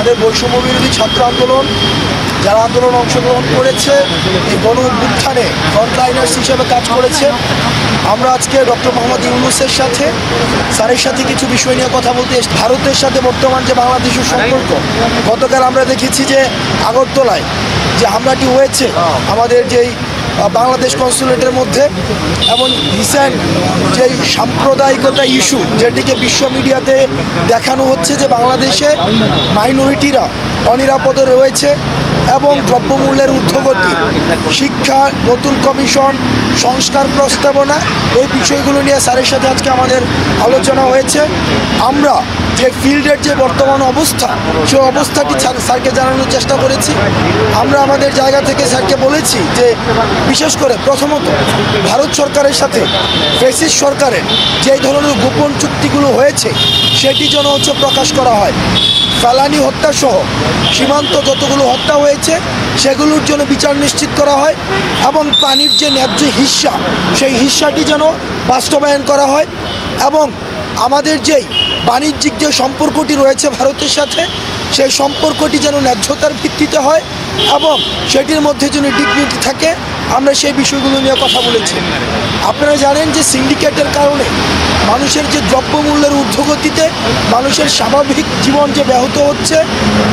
আমাদের বৈষম্য বিরোধী ছাত্র আন্দোলন যারা আন্দোলন অংশগ্রহণ করেছে, এই গণ অভ্যুত্থানে ফ্রন্টলাইনার্স হিসেবে কাজ করেছে, আমরা আজকে ডক্টর মোহাম্মদ ইউনূসের সাথে স্যারের সাথে কিছু বিষয় নিয়ে কথা বলতে এসেছি। ভারতের সাথে বর্তমান যে বাংলাদেশের সম্পর্ক, গতকাল আমরা দেখেছি যে আগরতলায় যে হামলাটি হয়েছে আমাদের যেই বাংলাদেশ কনসুলেটের মধ্যে, এবং রিসেন্ট যে সাম্প্রদায়িকতা ইস্যু যেটিকে বিশ্ব মিডিয়াতে দেখানো হচ্ছে যে বাংলাদেশে মাইনরিটিরা অনিরাপদে রয়েছে এবং দ্রব্যমূল্যের ঊর্ধ্বগতি, শিক্ষা, নতুন কমিশন, সংস্কার প্রস্তাবনা, এই বিষয়গুলো নিয়ে স্যারের সাথে আজকে আমাদের আলোচনা হয়েছে। আমরা যে ফিল্ডের যে বর্তমান অবস্থা, সেই অবস্থাটি স্যারকে জানানোর চেষ্টা করেছি। আমরা আমাদের জায়গা থেকে স্যারকে বলেছি যে বিশেষ করে প্রথমত ভারত সরকারের সাথে ফ্যাসিস্ট সরকারের যে ধরনের গোপন চুক্তিগুলো হয়েছে সেটি যেন প্রকাশ করা হয়। ফেলানি হত্যাসহ সীমান্ত যতগুলো হত্যা হয়েছে সেগুলোর জন্য বিচার নিশ্চিত করা হয়, এবং পানির যে ন্যায্য হিস্সা সেই হিস্সাটি যেন বাস্তবায়ন করা হয়, এবং আমাদের যেই বাণিজ্যিক যে সম্পর্কটি রয়েছে ভারতের সাথে সেই সম্পর্কটি যেন ন্যায্যতার ভিত্তিতে হয় এবং সেটির মধ্যে যেন ডিগনিটি থাকে। আমরা সেই বিষয়গুলো নিয়ে কথা বলেছি। আপনারা জানেন যে সিন্ডিকেটের কারণে মানুষের যে দ্রব্যমূল্যের ঊর্ধ্বগতিতে মানুষের স্বাভাবিক জীবন যে ব্যাহত হচ্ছে,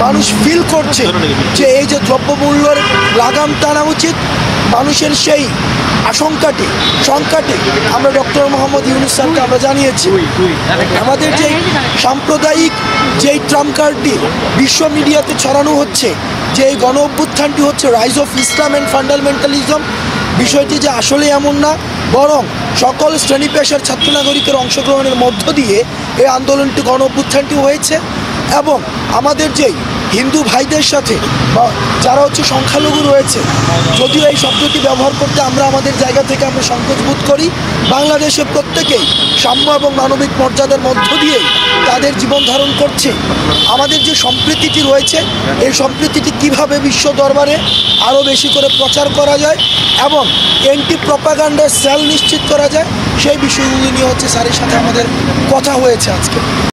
মানুষ ফিল করছে যে এই যে দ্রব্যমূল্যের লাগাম টানা উচিত, মানুষের সেই আশঙ্কাটি সংখ্যাটি আমরা ডক্টর মোহাম্মদ ইউনূস স্যারকে আমরা জানিয়েছি। আমাদের যে সাম্প্রদায়িক যেই ট্রাম্প কার্ডটি বিশ্ব মিডিয়াতে ছড়ানো হচ্ছে যে এই গণ অভ্যুত্থানটি হচ্ছে rise of Islam and fundamentalism, বিষয়টি যে আসলে এমন না, বরং সকল শ্রেণী পেশার ছাত্র নাগরিকের অংশগ্রহণের মধ্য দিয়ে এই আন্দোলনটি গণ অভ্যুত্থানটি হয়েছে। এবং আমাদের যেই হিন্দু ভাইদের সাথে বা যারা সংখ্যালঘু রয়েছে, যদিও এই শব্দটি ব্যবহার করতে আমরা আমাদের জায়গা থেকে আমরা সংকোচ বোধ করি, বাংলাদেশে প্রত্যেকেই সাম্য এবং মানবিক মর্যাদার মধ্য দিয়েই তাদের জীবন ধারণ করছে। আমাদের যে সম্প্রীতিটি রয়েছে, এই সম্প্রীতিটি কীভাবে বিশ্ব দরবারে আরও বেশি করে প্রচার করা যায় এবং অ্যান্টি প্রপাগান্ডার সেল নিশ্চিত করা যায়, সেই বিষয়গুলি নিয়ে স্যারের সাথে আমাদের কথা হয়েছে আজকে।